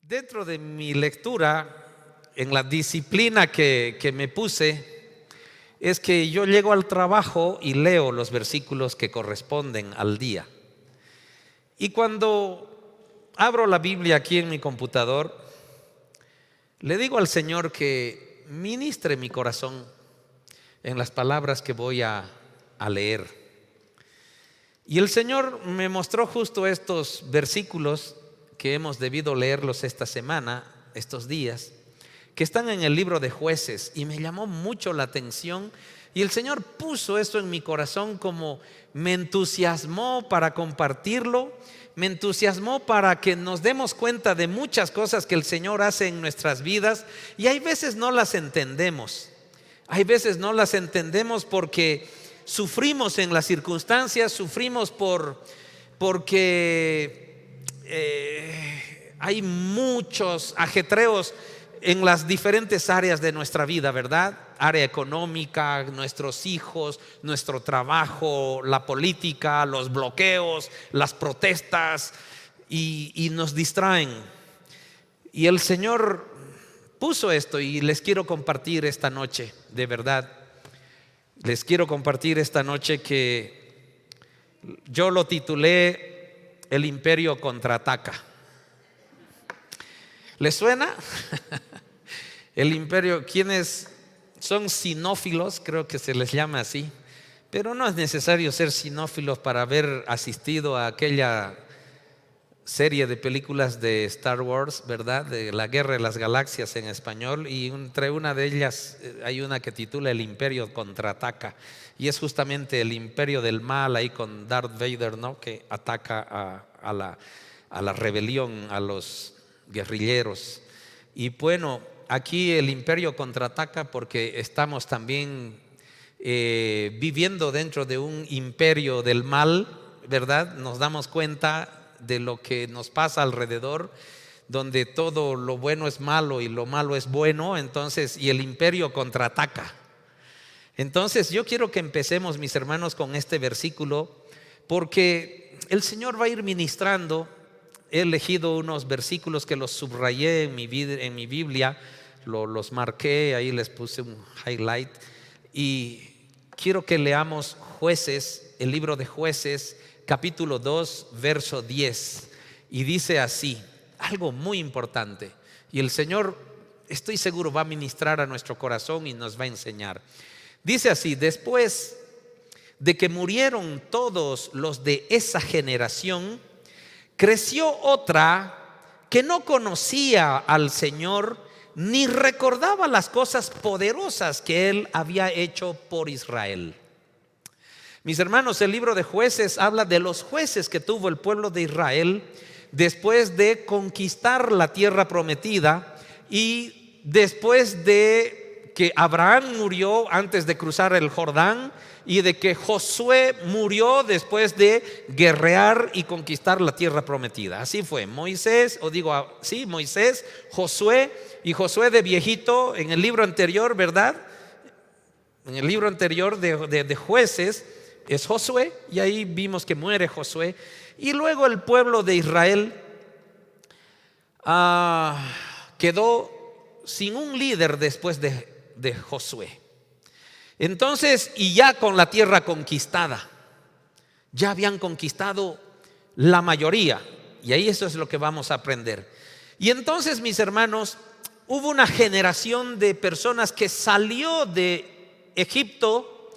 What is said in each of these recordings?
Dentro de mi lectura, en la disciplina que me puse, es que yo llego al trabajo y leo los versículos que corresponden al día. Y cuando abro la Biblia aquí en mi computador, le digo al Señor que ministre mi corazón en las palabras que voy a leer. Y el Señor me mostró justo estos versículos que hemos debido leerlos esta semana, estos días, que están en el libro de Jueces, y me llamó mucho la atención. Y el Señor puso eso en mi corazón, como me entusiasmó para compartirlo, me entusiasmó para que nos demos cuenta de muchas cosas que el Señor hace en nuestras vidas, y hay veces no las entendemos. Hay veces no las entendemos porque sufrimos en las circunstancias, sufrimos porque hay muchos ajetreos en las diferentes áreas de nuestra vida, ¿verdad? Área económica, nuestros hijos, nuestro trabajo, la política, los bloqueos, las protestas, y nos distraen. Y el Señor puso esto y les quiero compartir esta noche, de verdad. Les quiero compartir esta noche que yo lo titulé El Imperio Contraataca. ¿Les suena? El imperio, quienes son sinófilos, creo que se les llama así, pero no es necesario ser sinófilos para haber asistido a aquella serie de películas de Star Wars, ¿verdad? De la Guerra de las Galaxias en español, y entre una de ellas hay una que titula El Imperio Contraataca, y es justamente el imperio del mal ahí con Darth Vader, ¿no? Que ataca a la rebelión, a los guerrilleros. Y bueno, aquí el imperio contraataca porque estamos también viviendo dentro de un imperio del mal, ¿verdad? Nos damos cuenta de lo que nos pasa alrededor, donde todo lo bueno es malo y lo malo es bueno. Entonces, y el imperio contraataca. Entonces yo quiero que empecemos, mis hermanos, con este versículo, porque el Señor va a ir ministrando. He elegido unos versículos que los subrayé en mi Biblia, los marqué, ahí les puse un highlight, y quiero que leamos Jueces, el libro de Jueces, capítulo 2, verso 10, y dice así, algo muy importante, y el Señor, estoy seguro, va a ministrar a nuestro corazón y nos va a enseñar. Dice así: después de que murieron todos los de esa generación, creció otra que no conocía al Señor ni recordaba las cosas poderosas que Él había hecho por Israel. Mis hermanos, el libro de Jueces habla de los jueces que tuvo el pueblo de Israel después de conquistar la tierra prometida, y después de que Abraham murió antes de cruzar el Jordán, y de que Josué murió después de guerrear y conquistar la tierra prometida. Así fue. Moisés, Moisés, Josué, y Josué de viejito en el libro anterior, ¿verdad? En el libro anterior de Jueces es Josué, y ahí vimos que muere Josué. Y luego el pueblo de Israel quedó sin un líder después de Josué. Entonces, y ya con la tierra conquistada, ya habían conquistado la mayoría, y ahí eso es lo que vamos a aprender. Y entonces, mis hermanos, hubo una generación de personas que salió de Egipto,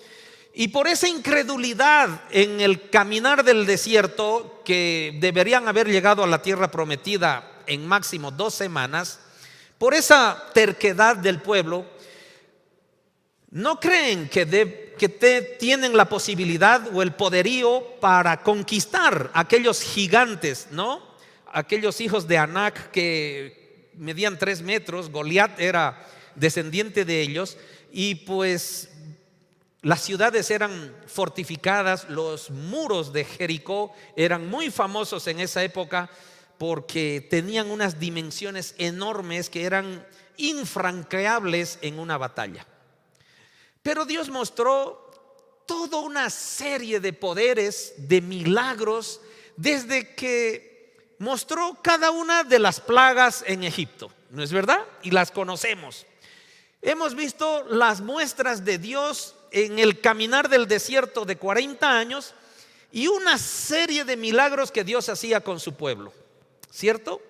y por esa incredulidad en el caminar del desierto, que deberían haber llegado a la tierra prometida en máximo 2 semanas, por esa terquedad del pueblo, no creen que tienen la posibilidad o el poderío para conquistar aquellos gigantes, ¿no? Aquellos hijos de Anac que medían 3 metros. Goliat era descendiente de ellos, y pues las ciudades eran fortificadas. Los muros de Jericó eran muy famosos en esa época porque tenían unas dimensiones enormes que eran infranqueables en una batalla. Pero Dios mostró toda una serie de poderes, de milagros, desde que mostró cada una de las plagas en Egipto, ¿no es verdad? Y las conocemos. Hemos visto las muestras de Dios en el caminar del desierto de 40 años y una serie de milagros que Dios hacía con su pueblo, ¿cierto?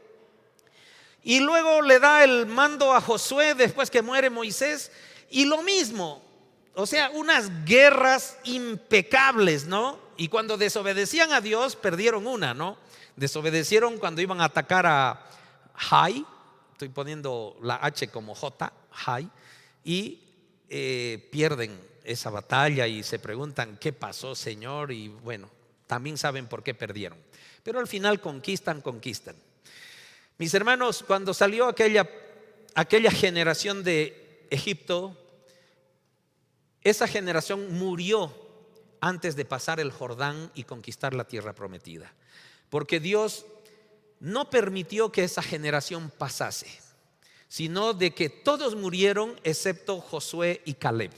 Y luego le da el mando a Josué después que muere Moisés, y lo mismo, o sea, unas guerras impecables, ¿no? Y cuando desobedecían a Dios, perdieron una, ¿no? Desobedecieron cuando iban a atacar a Jai, estoy poniendo la H como J, Jai, y pierden esa batalla y se preguntan ¿qué pasó, Señor? Y bueno, también saben por qué perdieron, pero al final conquistan. Mis hermanos, cuando salió aquella generación de Egipto, esa generación murió antes de pasar el Jordán y conquistar la tierra prometida, porque Dios no permitió que esa generación pasase, sino de que todos murieron excepto Josué y Caleb.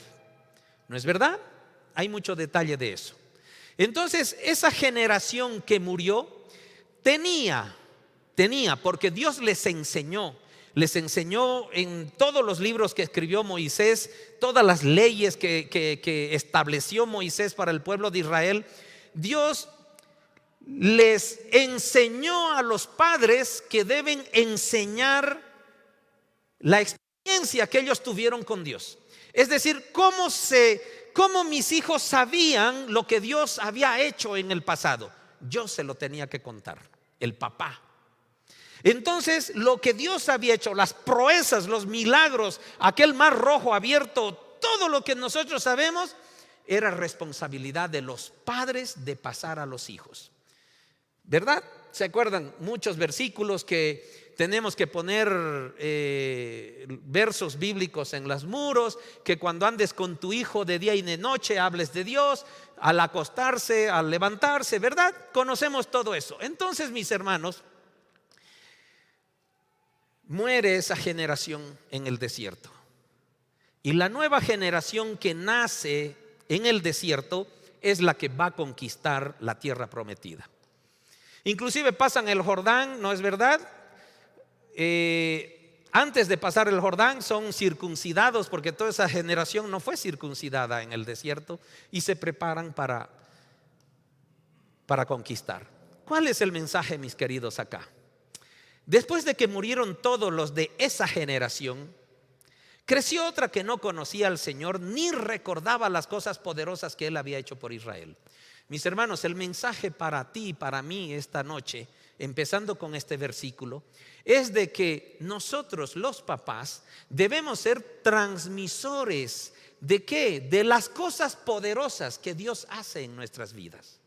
¿No es verdad? Hay mucho detalle de eso. Entonces, esa generación que murió tenía, porque Dios les enseñó en todos los libros que escribió Moisés, todas las leyes que estableció Moisés para el pueblo de Israel. Dios les enseñó a los padres que deben enseñar la experiencia que ellos tuvieron con Dios. Es decir, cómo mis hijos sabían lo que Dios había hecho en el pasado. Yo se lo tenía que contar, el papá. Entonces, lo que Dios había hecho, las proezas, los milagros, aquel mar rojo abierto, todo lo que nosotros sabemos, era responsabilidad de los padres de pasar a los hijos, ¿verdad? ¿Se acuerdan? Muchos versículos que tenemos que poner versos bíblicos en los muros, que cuando andes con tu hijo de día y de noche hables de Dios, al acostarse, al levantarse, ¿verdad? Conocemos todo eso. Entonces, mis hermanos, muere esa generación en el desierto, y la nueva generación que nace en el desierto es la que va a conquistar la tierra prometida. Inclusive pasan el Jordán, ¿no es verdad? Antes de pasar el Jordán son circuncidados, porque toda esa generación no fue circuncidada en el desierto, y se preparan para conquistar. ¿Cuál es el mensaje, mis queridos, acá? Después de que murieron todos los de esa generación, creció otra que no conocía al Señor ni recordaba las cosas poderosas que Él había hecho por Israel. Mis hermanos, el mensaje para ti y para mí esta noche, empezando con este versículo, es de que nosotros, los papás, debemos ser transmisores ¿de qué? De las cosas poderosas que Dios hace en nuestras vidas.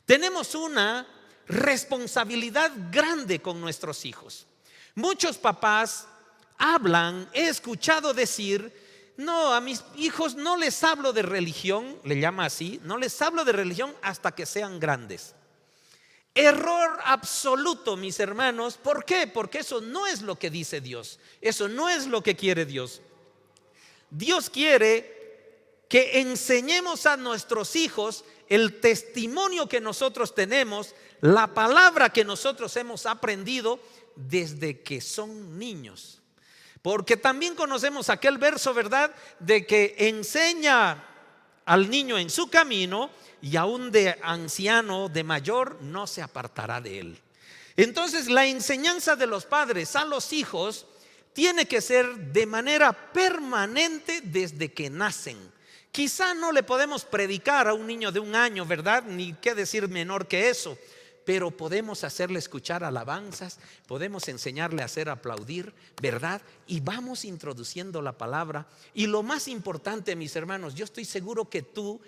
Tenemos una responsabilidad grande con nuestros hijos. Muchos papás hablan, he escuchado decir: no, a mis hijos no les hablo de religión, le llama así, no les hablo de religión hasta que sean grandes. Error absoluto, mis hermanos. ¿Por qué? Porque eso no es lo que dice Dios. Eso no es lo que quiere Dios. Dios quiere que enseñemos a nuestros hijos el testimonio que nosotros tenemos, la palabra que nosotros hemos aprendido desde que son niños. Porque también conocemos aquel verso, ¿verdad?, de que enseña al niño en su camino, y aún de anciano, de mayor, no se apartará de él. Entonces, la enseñanza de los padres a los hijos tiene que ser de manera permanente desde que nacen. Quizá no le podemos predicar a un niño de 1 año, ¿verdad?, ni qué decir menor que eso, pero podemos hacerle escuchar alabanzas, podemos enseñarle a hacer aplaudir, ¿verdad? Y vamos introduciendo la palabra. Y lo más importante, mis hermanos, yo estoy seguro que tú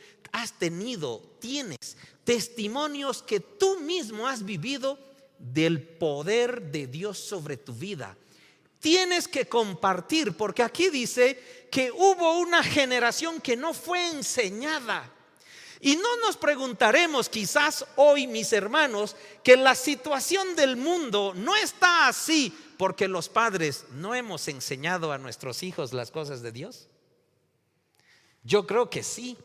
tienes testimonios que tú mismo has vivido del poder de Dios sobre tu vida. Tienes que compartir, porque aquí dice que hubo una generación que no fue enseñada. Y no nos preguntaremos quizás hoy, mis hermanos, que la situación del mundo no está así porque los padres no hemos enseñado a nuestros hijos las cosas de Dios. Yo creo que sí.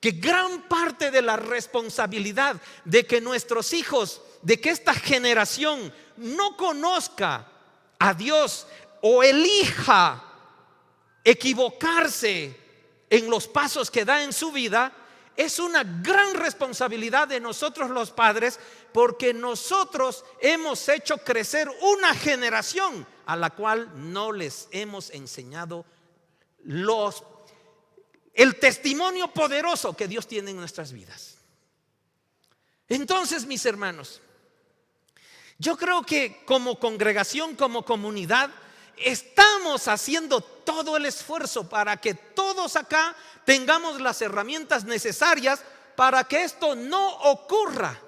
Que gran parte de la responsabilidad de que nuestros hijos, de que esta generación no conozca a Dios o elija equivocarse en los pasos que da en su vida, es una gran responsabilidad de nosotros los padres, porque nosotros hemos hecho crecer una generación a la cual no les hemos enseñado el testimonio poderoso que Dios tiene en nuestras vidas. Entonces, mis hermanos, yo creo que como congregación, como comunidad, estamos haciendo todo el esfuerzo para que todos acá tengamos las herramientas necesarias para que esto no ocurra,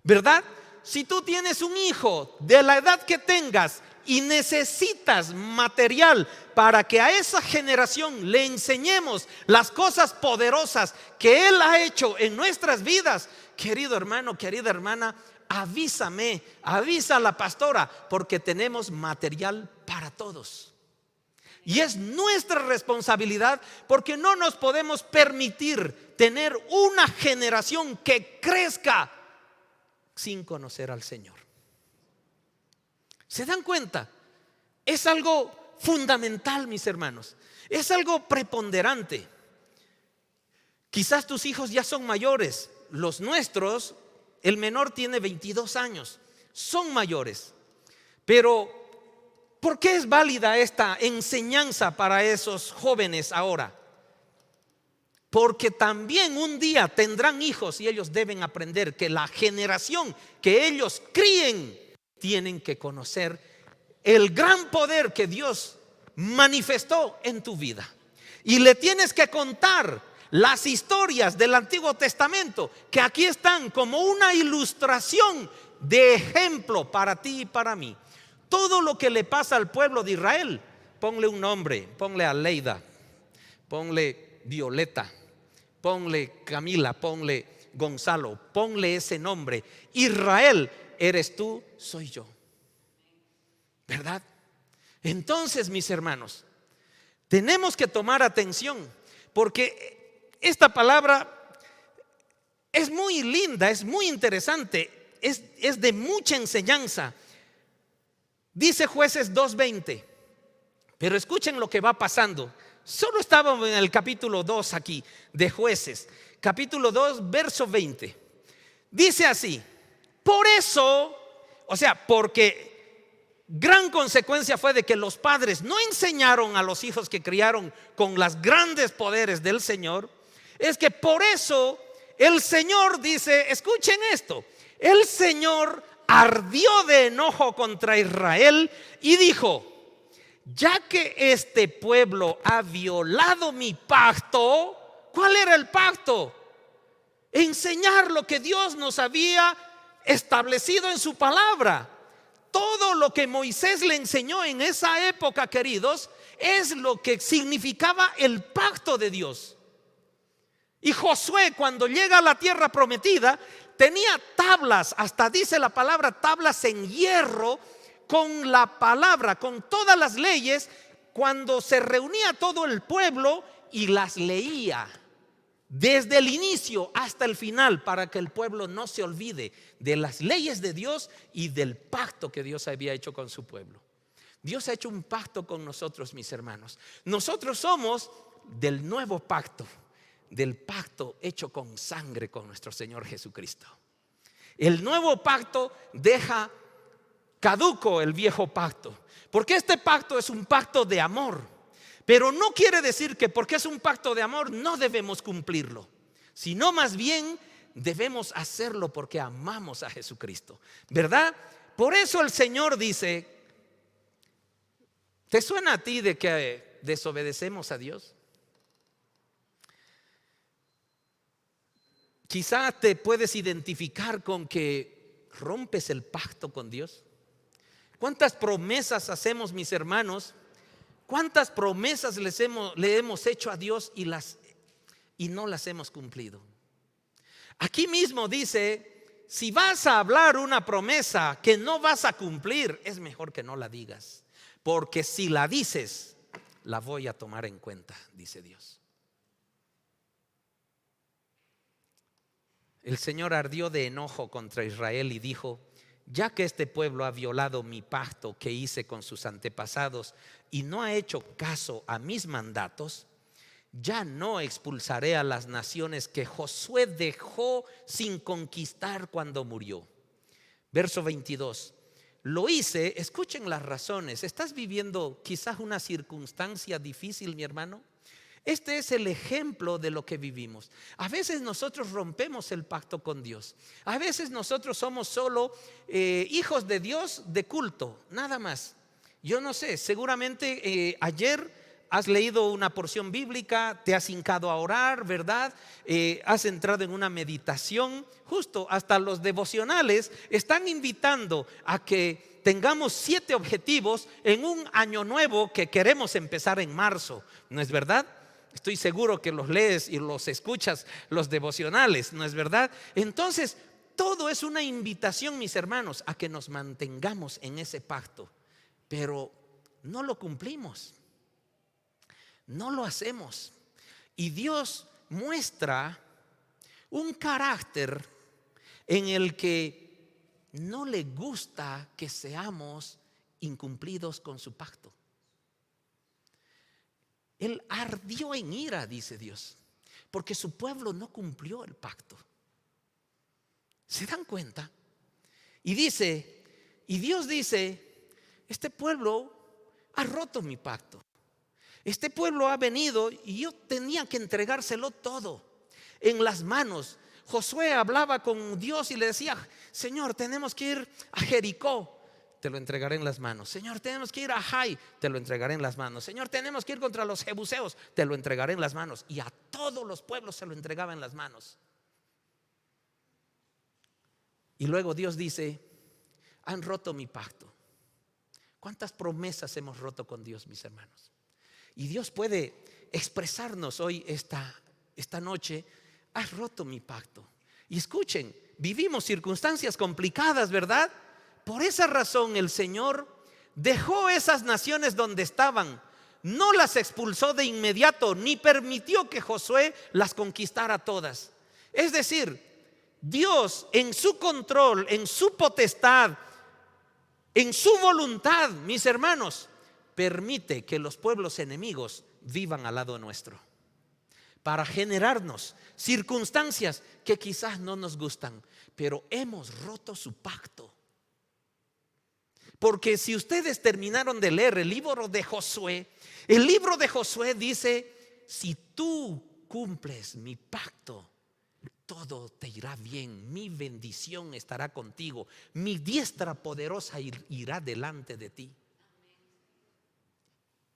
¿verdad? Si tú tienes un hijo de la edad que tengas y necesitas material para que a esa generación le enseñemos las cosas poderosas que Él ha hecho en nuestras vidas, querido hermano, querida hermana, avísame, avisa a la pastora, porque tenemos material para todos. Y es nuestra responsabilidad, porque no nos podemos permitir tener una generación que crezca sin conocer al Señor. ¿Se dan cuenta? Es algo fundamental, mis hermanos. Es algo preponderante. Quizás tus hijos ya son mayores. Los nuestros, el menor tiene 22 años. Son mayores. Pero ¿por qué es válida esta enseñanza para esos jóvenes ahora? Porque también un día tendrán hijos y ellos deben aprender que la generación que ellos críen tienen que conocer el gran poder que Dios manifestó en tu vida. Y le tienes que contar las historias del Antiguo Testamento, que aquí están como una ilustración de ejemplo para ti y para mí. Todo lo que le pasa al pueblo de Israel, ponle un nombre, ponle Aleida, ponle Violeta, ponle Camila, ponle Gonzalo, ponle ese nombre. Israel eres tú, soy yo, ¿verdad? Entonces, mis hermanos, tenemos que tomar atención, porque esta palabra es muy linda, es muy interesante, es de mucha enseñanza. Dice Jueces 2:20, pero escuchen lo que va pasando. Solo estábamos en el capítulo 2 aquí de Jueces, capítulo 2, verso 20. Dice así: por eso, o sea, porque gran consecuencia fue de que los padres no enseñaron a los hijos que criaron con los grandes poderes del Señor. Es que por eso el Señor dice, escuchen esto, el Señor ardió de enojo contra Israel y dijo: ya que este pueblo ha violado mi pacto. ¿Cuál era el pacto? Enseñar lo que Dios nos había establecido en su palabra. Todo lo que Moisés le enseñó en esa época, queridos, es lo que significaba el pacto de Dios. Y Josué, cuando llega a la tierra prometida, tenía tablas, hasta dice la palabra tablas en hierro, con la palabra, con todas las leyes, cuando se reunía todo el pueblo y las leía desde el inicio hasta el final, para que el pueblo no se olvide de las leyes de Dios y del pacto que Dios había hecho con su pueblo. Dios ha hecho un pacto con nosotros, mis hermanos. Nosotros somos del nuevo pacto, del pacto hecho con sangre con nuestro Señor Jesucristo. El nuevo pacto deja caduco el viejo pacto, porque este pacto es un pacto de amor. Pero no quiere decir que porque es un pacto de amor no debemos cumplirlo, sino más bien debemos hacerlo porque amamos a Jesucristo, ¿verdad? Por eso el Señor dice: ¿te suena a ti de que desobedecemos a Dios? Quizá te puedes identificar con que rompes el pacto con Dios. ¿Cuántas promesas hacemos, mis hermanos? ¿Cuántas promesas le hemos hecho a Dios y no las hemos cumplido? Aquí mismo dice: si vas a hablar una promesa que no vas a cumplir, es mejor que no la digas, porque si la dices, la voy a tomar en cuenta, dice Dios. El Señor ardió de enojo contra Israel y dijo: ya que este pueblo ha violado mi pacto que hice con sus antepasados y no ha hecho caso a mis mandatos, ya no expulsaré a las naciones que Josué dejó sin conquistar cuando murió. Verso 22. Lo hice, escuchen las razones. ¿Estás viviendo quizás una circunstancia difícil, mi hermano? Este es el ejemplo de lo que vivimos. A veces nosotros rompemos el pacto con Dios. A veces nosotros somos solo hijos de Dios de culto, nada más. Yo no sé, seguramente ayer has leído una porción bíblica, te has hincado a orar, ¿verdad? Has entrado en una meditación. Justo hasta los devocionales están invitando a que tengamos 7 objetivos en un año nuevo que queremos empezar en marzo, ¿no es verdad? Estoy seguro que los lees y los escuchas, los devocionales, ¿no es verdad? Entonces, todo es una invitación, mis hermanos, a que nos mantengamos en ese pacto. Pero no lo cumplimos, no lo hacemos. Y Dios muestra un carácter en el que no le gusta que seamos incumplidos con su pacto. Él ardió en ira, dice Dios, porque su pueblo no cumplió el pacto. ¿Se dan cuenta? Y Dios dice: este pueblo ha roto mi pacto. Este pueblo ha venido y yo tenía que entregárselo todo en las manos. Josué hablaba con Dios y le decía: Señor, tenemos que ir a Jericó, te lo entregaré en las manos. Señor, tenemos que ir a Jai, te lo entregaré en las manos. Señor, tenemos que ir contra los jebuseos, te lo entregaré en las manos. Y a todos los pueblos se lo entregaba en las manos. Y luego Dios dice: han roto mi pacto. ¿Cuántas promesas hemos roto con Dios, mis hermanos? Y Dios puede expresarnos hoy esta noche: has roto mi pacto. Y escuchen, vivimos circunstancias complicadas, ¿verdad? Por esa razón el Señor dejó esas naciones donde estaban. No las expulsó de inmediato, ni permitió que Josué las conquistara todas. Es decir, Dios en su control, en su potestad, en su voluntad, mis hermanos, permite que los pueblos enemigos vivan al lado nuestro, para generarnos circunstancias que quizás no nos gustan, pero hemos roto su pacto. Porque si ustedes terminaron de leer el libro de Josué, el libro de Josué dice: si tú cumples mi pacto, todo te irá bien, mi bendición estará contigo, mi diestra poderosa irá delante de ti.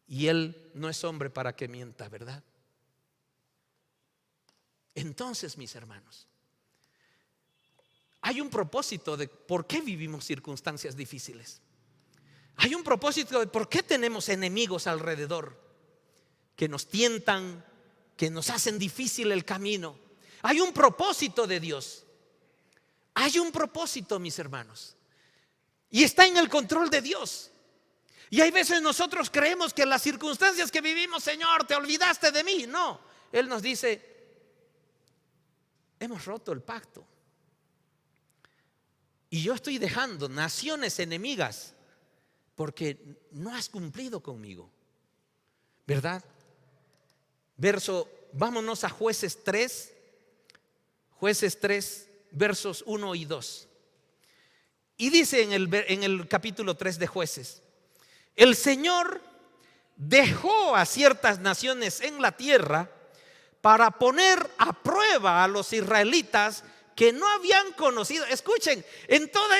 Y Él no es hombre para que mienta, ¿verdad? Entonces, mis hermanos, hay un propósito de por qué vivimos circunstancias difíciles. Hay un propósito de por qué tenemos enemigos alrededor que nos tientan, que nos hacen difícil el camino. Hay un propósito de Dios. Hay un propósito, mis hermanos, y está en el control de Dios. Y hay veces nosotros creemos que las circunstancias que vivimos: Señor, te olvidaste de mí. No, Él nos dice: hemos roto el pacto y yo estoy dejando naciones enemigas porque no has cumplido conmigo, ¿verdad? Vámonos a Jueces 3, versos 1 y 2. Y dice en el capítulo 3 de Jueces: el Señor dejó a ciertas naciones en la tierra para poner a prueba a los israelitas que no habían conocido. Escuchen, en todo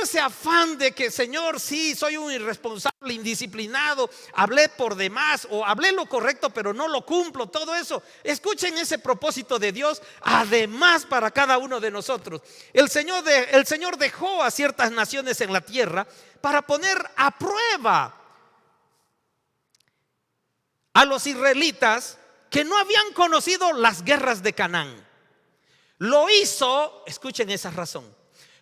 ese afán de que: Señor, sí, soy un irresponsable, indisciplinado, hablé por demás o hablé lo correcto pero no lo cumplo, todo eso. Escuchen ese propósito de Dios, además para cada uno de nosotros. El Señor dejó a ciertas naciones en la tierra para poner a prueba a los israelitas que no habían conocido las guerras de Canaán. Lo hizo, escuchen esa razón,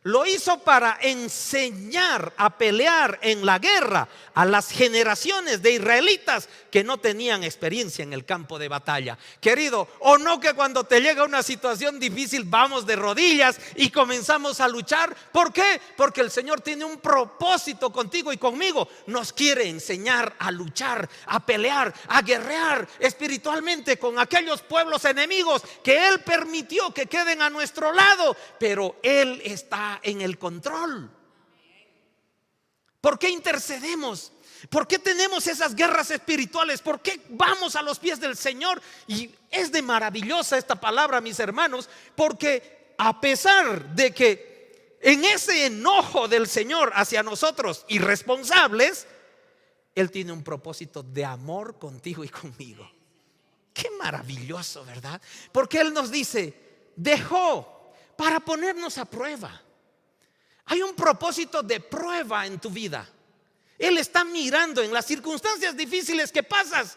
Lo hizo para enseñar a pelear en la guerra a las generaciones de israelitas que no tenían experiencia en el campo de batalla. Querido, o no que cuando te llega una situación difícil vamos de rodillas y comenzamos a luchar. ¿Por qué? Porque el Señor tiene un propósito contigo y conmigo. Nos quiere enseñar a luchar, a pelear, a guerrear espiritualmente con aquellos pueblos enemigos que Él permitió que queden a nuestro lado, pero Él está en el control. ¿Por qué intercedemos? ¿Por qué tenemos esas guerras espirituales? ¿Por qué vamos a los pies del Señor? Y es de maravillosa esta palabra, mis hermanos, porque a pesar de que en ese enojo del Señor hacia nosotros irresponsables, Él tiene un propósito de amor contigo y conmigo. Qué maravilloso, ¿verdad? Porque Él nos dice, dejó para ponernos a prueba. Hay un propósito de prueba en tu vida. Él está mirando en las circunstancias difíciles que pasas,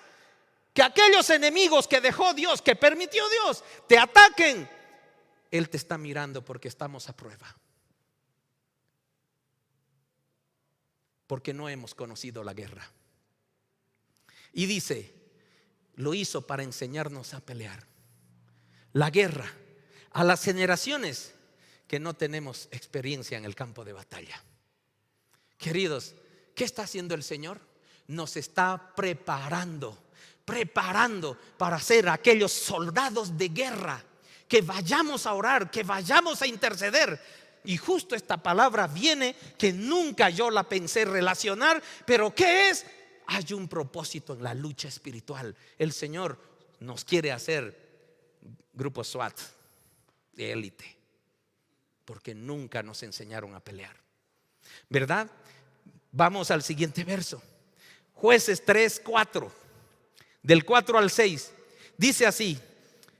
que aquellos enemigos que dejó Dios, que permitió Dios, te ataquen. Él te está mirando porque estamos a prueba. Porque no hemos conocido la guerra. Y dice, lo hizo para enseñarnos a pelear la guerra a las generaciones que no tenemos experiencia en el campo de batalla. Queridos, ¿qué está haciendo el Señor? Nos está preparando para ser aquellos soldados de guerra, que vayamos a orar, que vayamos a interceder. Y justo esta palabra viene que nunca yo la pensé relacionar, pero ¿qué es? Hay un propósito en la lucha espiritual. El Señor nos quiere hacer grupo SWAT de élite, porque nunca nos enseñaron a pelear, ¿verdad? Vamos al siguiente verso, Jueces 3:4, del 4 al 6. Dice así: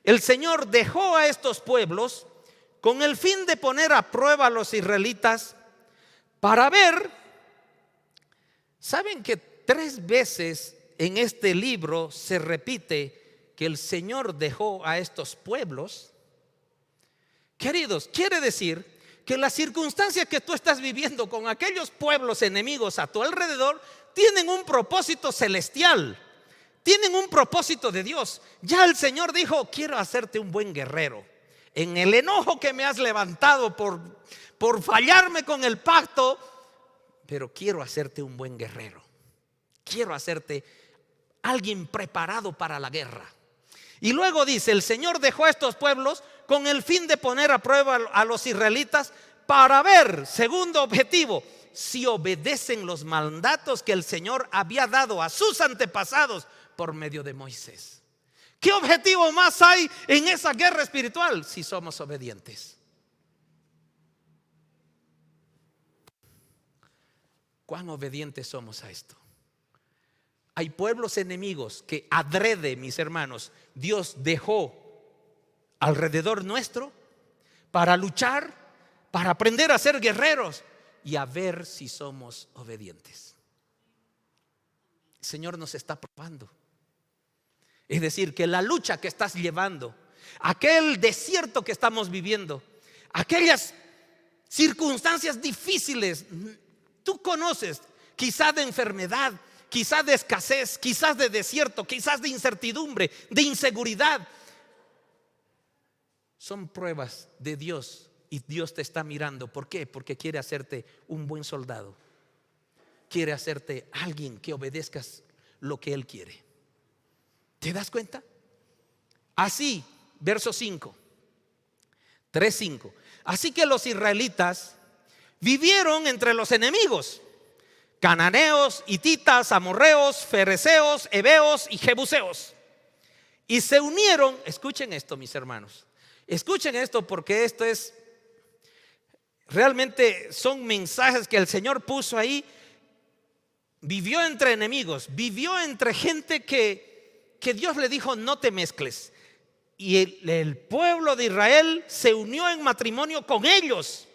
el Señor dejó a estos pueblos con el fin de poner a prueba a los israelitas para ver. ¿Saben que 3 veces en este libro se repite que el Señor dejó a estos pueblos? Queridos, quiere decir que las circunstancias que tú estás viviendo con aquellos pueblos enemigos a tu alrededor tienen un propósito celestial, tienen un propósito de Dios. Ya el Señor dijo: quiero hacerte un buen guerrero. En el enojo que me has levantado por fallarme con el pacto, pero quiero hacerte un buen guerrero. Quiero hacerte alguien preparado para la guerra. Y luego dice: el Señor dejó a estos pueblos con el fin de poner a prueba a los israelitas para ver, segundo objetivo, si obedecen los mandatos que el Señor había dado a sus antepasados por medio de Moisés. ¿Qué objetivo más hay en esa guerra espiritual? Si somos obedientes. ¿Cuán obedientes somos a esto? Hay pueblos enemigos que adrede, mis hermanos, Dios dejó alrededor nuestro para luchar, para aprender a ser guerreros y a ver si somos obedientes. El Señor nos está probando. Es decir, que la lucha que estás llevando, aquel desierto que estamos viviendo, aquellas circunstancias difíciles, tú conoces, quizás de enfermedad, quizás de escasez, quizás de desierto, quizás de incertidumbre, de inseguridad. Son pruebas de Dios y Dios te está mirando. ¿Por qué? Porque quiere hacerte un buen soldado. Quiere hacerte alguien que obedezcas lo que Él quiere. ¿Te das cuenta? Así, verso 5, 3:5. Así que los israelitas vivieron entre los enemigos: cananeos, hititas, amorreos, fereceos, heveos y jebuseos. Y se unieron. Escuchen esto, mis hermanos. Escuchen esto, porque esto es realmente, son mensajes que el Señor puso ahí. Vivió entre enemigos, vivió entre gente que Dios le dijo: no te mezcles. Y el pueblo de Israel se unió en matrimonio con ellos.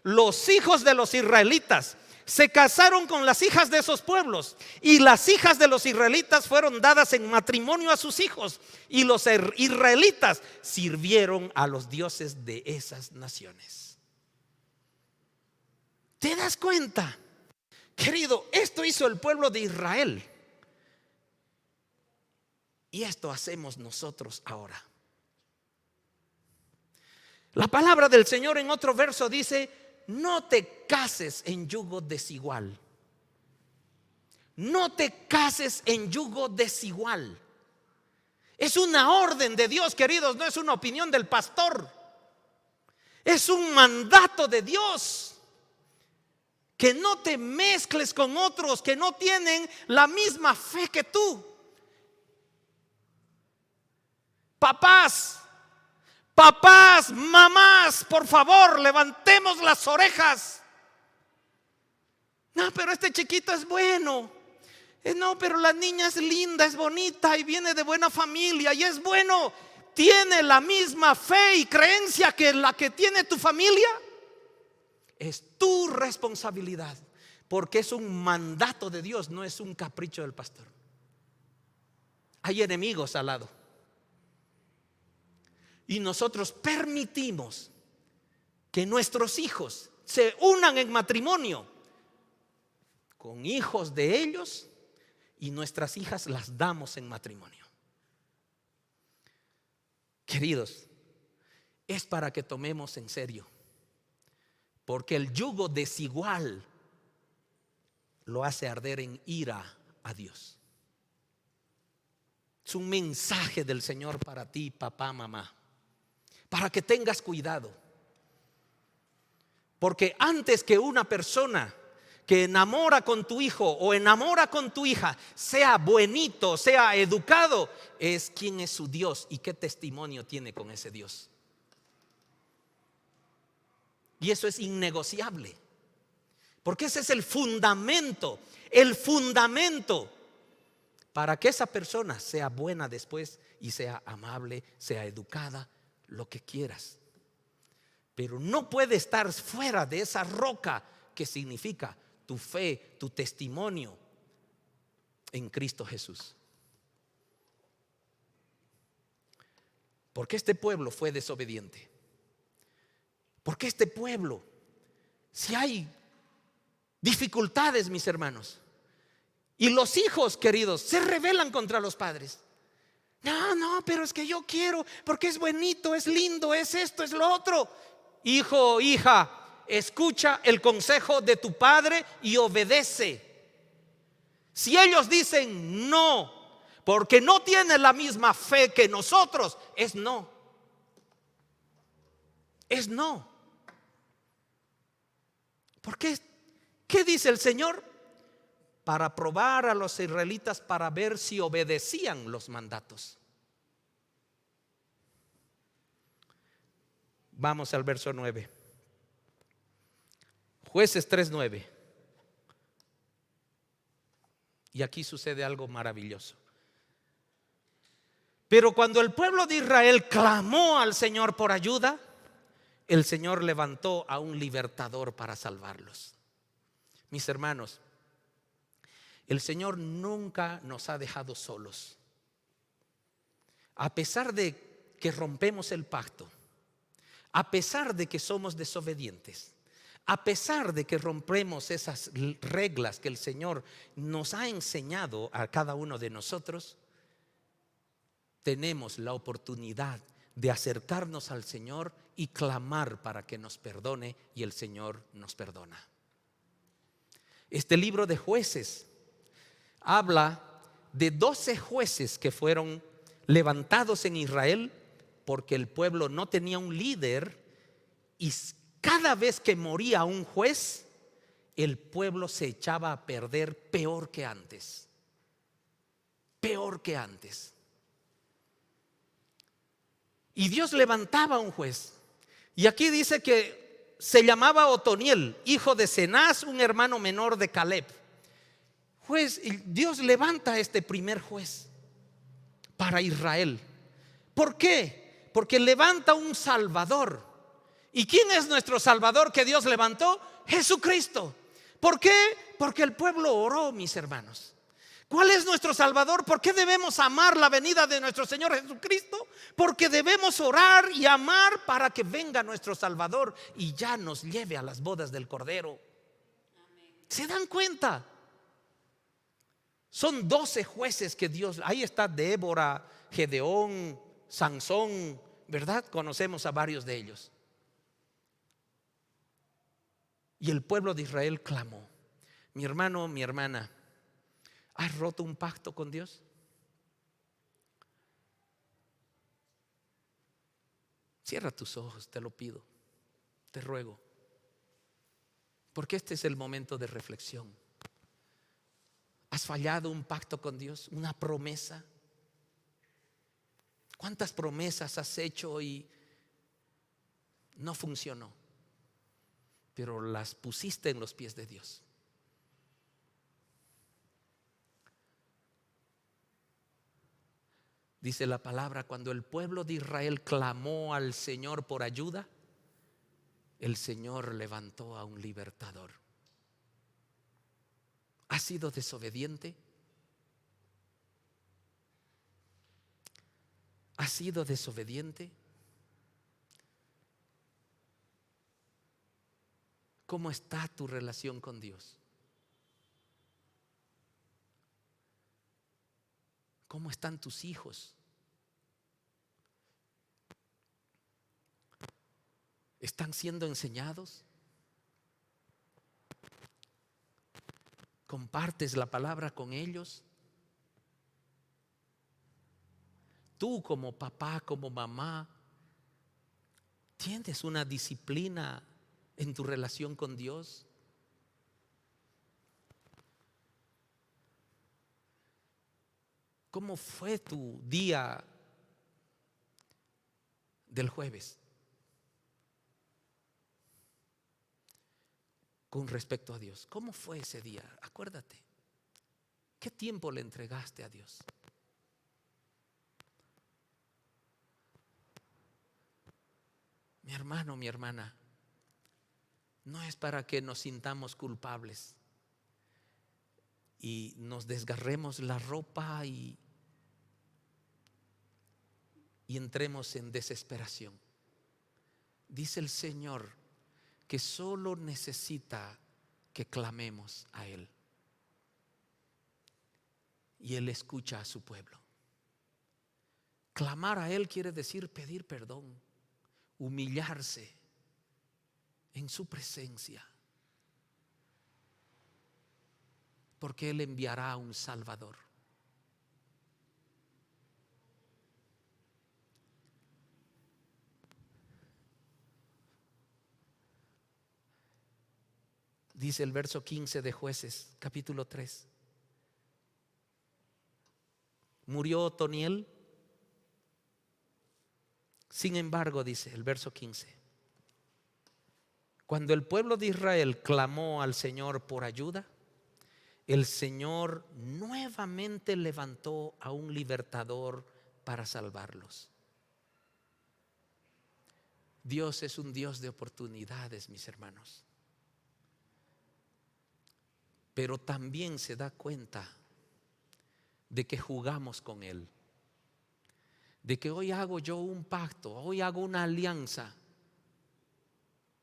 Los hijos de los israelitas se casaron con las hijas de esos pueblos, y las hijas de los israelitas fueron dadas en matrimonio a sus hijos, y los israelitas sirvieron a los dioses de esas naciones. ¿Te das cuenta? Querido, esto hizo el pueblo de Israel. Y esto hacemos nosotros ahora. La palabra del Señor en otro verso dice: no te cases en yugo desigual. No te cases en yugo desigual. Es una orden de Dios, queridos, no es una opinión del pastor. Es un mandato de Dios. Que no te mezcles con otros que no tienen la misma fe que tú. Papás, mamás, por favor, levantemos las orejas. No, pero este chiquito es bueno. No, pero la niña es linda, es bonita y viene de buena familia y es bueno. ¿Tiene la misma fe y creencia que la que tiene tu familia? Es tu responsabilidad, porque es un mandato de Dios, no es un capricho del pastor. Hay enemigos al lado. Y nosotros permitimos que nuestros hijos se unan en matrimonio con hijos de ellos, y nuestras hijas las damos en matrimonio. Queridos, es para que tomemos en serio, porque el yugo desigual lo hace arder en ira a Dios. Es un mensaje del Señor para ti, papá, mamá, para que tengas cuidado. Porque antes que una persona que enamora con tu hijo o enamora con tu hija sea buenito, sea educado, es quién es su Dios y qué testimonio tiene con ese Dios. Y eso es innegociable, porque ese es el fundamento para que esa persona sea buena después y sea amable, sea educada, lo que quieras. Pero no puede estar fuera de esa roca que significa tu fe, tu testimonio en Cristo Jesús. Porque este pueblo fue desobediente. Porque este pueblo, si hay dificultades, mis hermanos, y los hijos, queridos, se rebelan contra los padres. No, pero es que yo quiero, porque es bonito, es lindo, es esto, es lo otro. Hijo, hija, escucha el consejo de tu padre y obedece. Si ellos dicen no, porque no tienen la misma fe que nosotros, es no. Es no. ¿Por qué? ¿Qué dice el Señor? Para probar a los israelitas, para ver si obedecían los mandatos. Vamos al verso 9. Jueces 3:9. Y aquí sucede algo maravilloso. Pero cuando el pueblo de Israel clamó al Señor por ayuda, el Señor levantó a un libertador para salvarlos. Mis hermanos, el Señor nunca nos ha dejado solos. A pesar de que rompemos el pacto, a pesar de que somos desobedientes, a pesar de que rompemos esas reglas que el Señor nos ha enseñado a cada uno de nosotros, tenemos la oportunidad de acercarnos al Señor y clamar para que nos perdone, y el Señor nos perdona. Este libro de Jueces habla de 12 jueces que fueron levantados en Israel porque el pueblo no tenía un líder, y cada vez que moría un juez, el pueblo se echaba a perder peor que antes. Peor que antes. Y Dios levantaba a un juez. Y aquí dice que se llamaba Otoniel, hijo de Cenaz, un hermano menor de Caleb. Dios levanta a este primer juez para Israel. ¿Por qué? Porque levanta un Salvador. ¿Y quién es nuestro Salvador que Dios levantó? Jesucristo. ¿Por qué? Porque el pueblo oró, mis hermanos. ¿Cuál es nuestro Salvador? ¿Por qué debemos amar la venida de nuestro Señor Jesucristo? Porque debemos orar y amar para que venga nuestro Salvador y ya nos lleve a las bodas del Cordero. ¿Se dan cuenta? Son 12 jueces que Dios, ahí está Débora, Gedeón, Sansón, ¿verdad? Conocemos a varios de ellos. Y el pueblo de Israel clamó. Mi hermano, mi hermana, ¿has roto un pacto con Dios? Cierra tus ojos, te lo pido, te ruego, porque este es el momento de reflexión. ¿Has fallado un pacto con Dios? ¿Una promesa? ¿Cuántas promesas has hecho y no funcionó? Pero las pusiste en los pies de Dios. Dice la palabra, cuando el pueblo de Israel clamó al Señor por ayuda, el Señor levantó a un libertador. ¿Has sido desobediente? ¿Has sido desobediente? ¿Cómo está tu relación con Dios? ¿Cómo están tus hijos? ¿Están siendo enseñados? ¿Compartes la palabra con ellos? Tú como papá, como mamá, ¿tienes una disciplina en tu relación con Dios? ¿Cómo fue tu día del jueves con respecto a Dios? ¿Cómo fue ese día? Acuérdate. ¿Qué tiempo le entregaste a Dios? Mi hermano, mi hermana, no es para que nos sintamos culpables y nos desgarremos la ropa y entremos en desesperación. Dice el Señor que solo necesita que clamemos a Él. Y Él escucha a su pueblo. Clamar a Él quiere decir pedir perdón, humillarse en su presencia, porque Él enviará a un Salvador. Dice el verso 15 de Jueces, capítulo 3. Murió Otoniel. Sin embargo, dice el verso 15, cuando el pueblo de Israel clamó al Señor por ayuda, el Señor nuevamente levantó a un libertador para salvarlos. Dios es un Dios de oportunidades, mis hermanos. Pero también se da cuenta de que jugamos con Él. De que hoy hago yo un pacto, hoy hago una alianza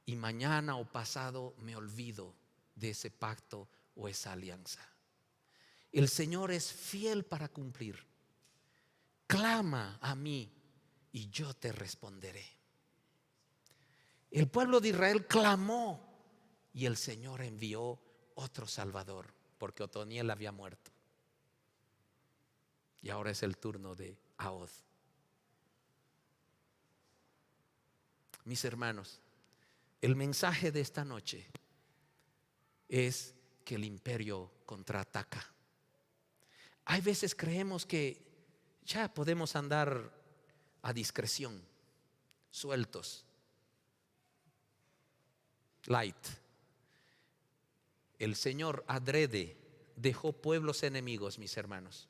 y mañana o pasado me olvido de ese pacto o esa alianza. El Señor es fiel para cumplir. Clama a mí y yo te responderé. El pueblo de Israel clamó y el Señor envió otro Salvador, porque Otoniel había muerto. Y ahora es el turno de Ahod. Mis hermanos, el mensaje de esta noche es que el imperio contraataca. Hay veces creemos que ya podemos andar a discreción, sueltos, light. El Señor adrede dejó pueblos enemigos, mis hermanos,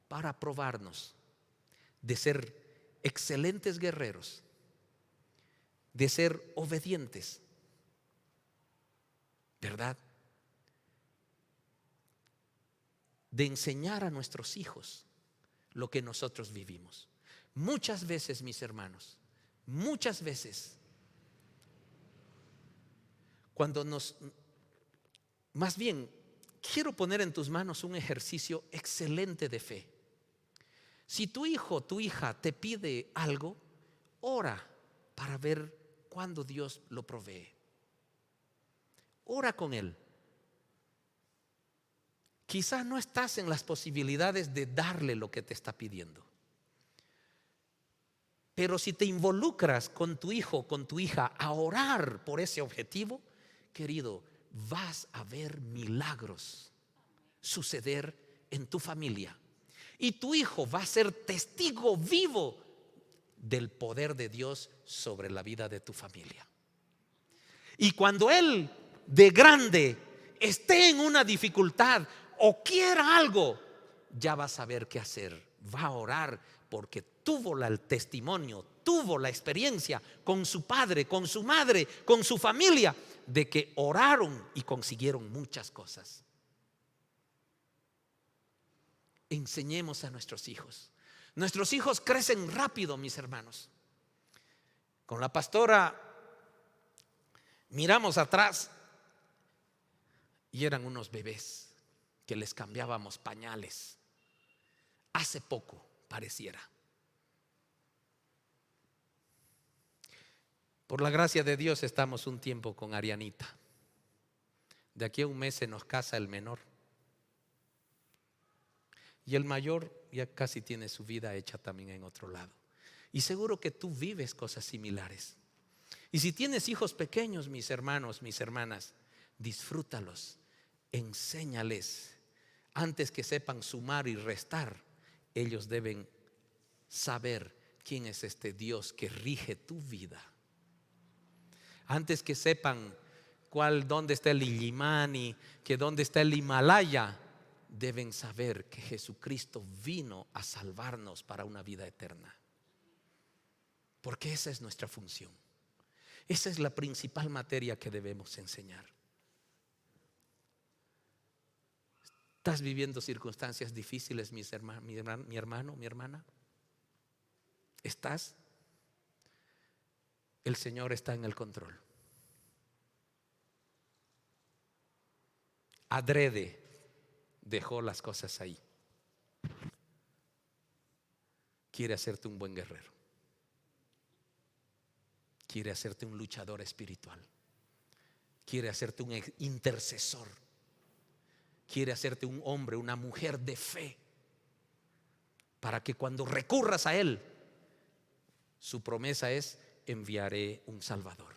para probarnos de ser excelentes guerreros, de ser obedientes, ¿verdad? De enseñar a nuestros hijos lo que nosotros vivimos. Muchas veces, mis hermanos, muchas veces, cuando Más bien, quiero poner en tus manos un ejercicio excelente de fe. Si tu hijo, tu hija te pide algo, ora para ver cuándo Dios lo provee. Ora con él. Quizás no estás en las posibilidades de darle lo que te está pidiendo. Pero si te involucras con tu hijo, con tu hija a orar por ese objetivo, querido, vas a ver milagros suceder en tu familia. Y tu hijo va a ser testigo vivo del poder de Dios sobre la vida de tu familia. Y cuando él de grande esté en una dificultad o quiera algo, ya va a saber qué hacer. Va a orar porque tuvo el testimonio, tuvo la experiencia con su padre, con su madre, con su familia, de que oraron y consiguieron muchas cosas. Enseñemos a nuestros hijos. Nuestros hijos crecen rápido, mis hermanos. Con la pastora miramos atrás y eran unos bebés que les cambiábamos pañales. Hace poco pareciera. Por la gracia de Dios estamos un tiempo con Arianita. De aquí a un mes se nos casa el menor. Y el mayor ya casi tiene su vida hecha también en otro lado. Y seguro que tú vives cosas similares. Y si tienes hijos pequeños, mis hermanos, mis hermanas, disfrútalos, enséñales. Antes que sepan sumar y restar, ellos deben saber quién es este Dios que rige tu vida. Antes que sepan dónde está el Illimani, que dónde está el Himalaya, deben saber que Jesucristo vino a salvarnos para una vida eterna. Porque esa es nuestra función. Esa es la principal materia que debemos enseñar. ¿Estás viviendo circunstancias difíciles, mi hermano, mi hermana? ¿Estás? El Señor está en el control. Adrede dejó las cosas ahí. Quiere hacerte un buen guerrero. Quiere hacerte un luchador espiritual. Quiere hacerte un intercesor. Quiere hacerte un hombre, una mujer de fe, para que cuando recurras a Él, su promesa es: enviaré un Salvador.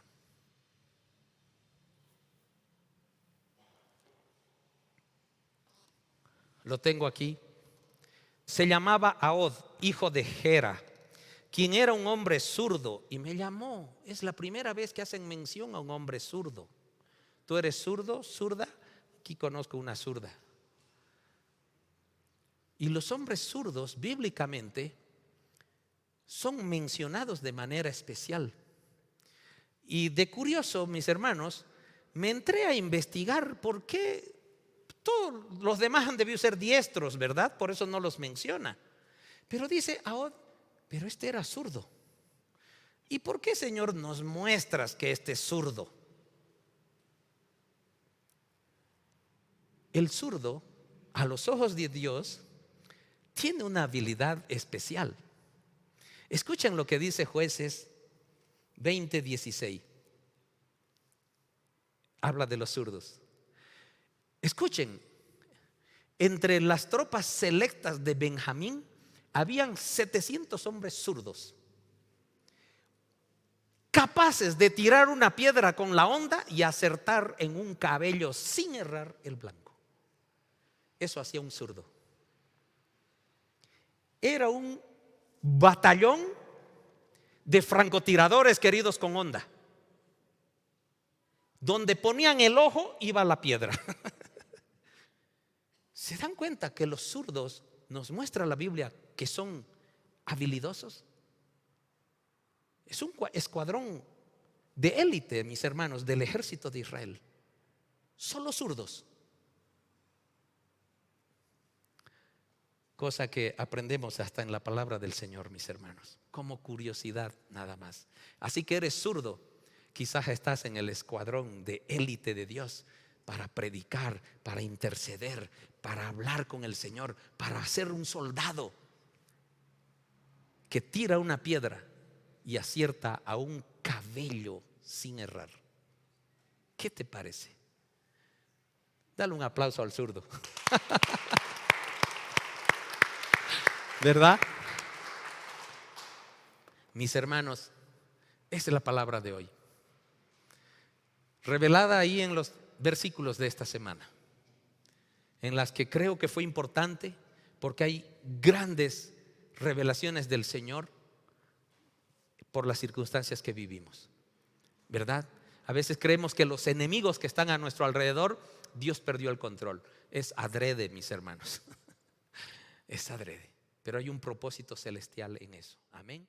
Lo tengo aquí. Se llamaba Ahod, hijo de Gera, quien era un hombre zurdo, y me llamó. Es la primera vez que hacen mención a un hombre zurdo. ¿Tú eres zurdo, zurda? Aquí conozco una zurda. Y los hombres zurdos bíblicamente son mencionados de manera especial. Y de curioso, mis hermanos, me entré a investigar por qué todos los demás han debido ser diestros, ¿verdad? Por eso no los menciona. Pero dice Ahod, pero este era zurdo. ¿Y por qué, Señor, nos muestras que este es zurdo? El zurdo, a los ojos de Dios, tiene una habilidad especial. Escuchen lo que dice Jueces 20:16. Habla de los zurdos. Escuchen, entre las tropas selectas de Benjamín habían 700 hombres zurdos, capaces de tirar una piedra con la honda y acertar en un cabello sin errar el blanco. Eso hacía un zurdo. Era un batallón de francotiradores, queridos, con honda. Donde ponían el ojo iba la piedra. ¿Se dan cuenta que los zurdos, nos muestra la Biblia, que son habilidosos? Es un escuadrón de élite, mis hermanos, del ejército de Israel. Solo zurdos. Cosa que aprendemos hasta en la palabra del Señor, mis hermanos, como curiosidad nada más. Así que eres zurdo, quizás estás en el escuadrón de élite de Dios, para predicar, para interceder, para hablar con el Señor, para ser un soldado que tira una piedra y acierta a un cabello sin errar. ¿Qué te parece? Dale un aplauso al zurdo. ¿Verdad? Mis hermanos, esa es la palabra de hoy, revelada ahí en los versículos de esta semana, en las que creo que fue importante porque hay grandes revelaciones del Señor por las circunstancias que vivimos, ¿verdad? A veces creemos que los enemigos que están a nuestro alrededor, Dios perdió el control. Es adrede, mis hermanos. Es adrede. Pero hay un propósito celestial en eso. Amén.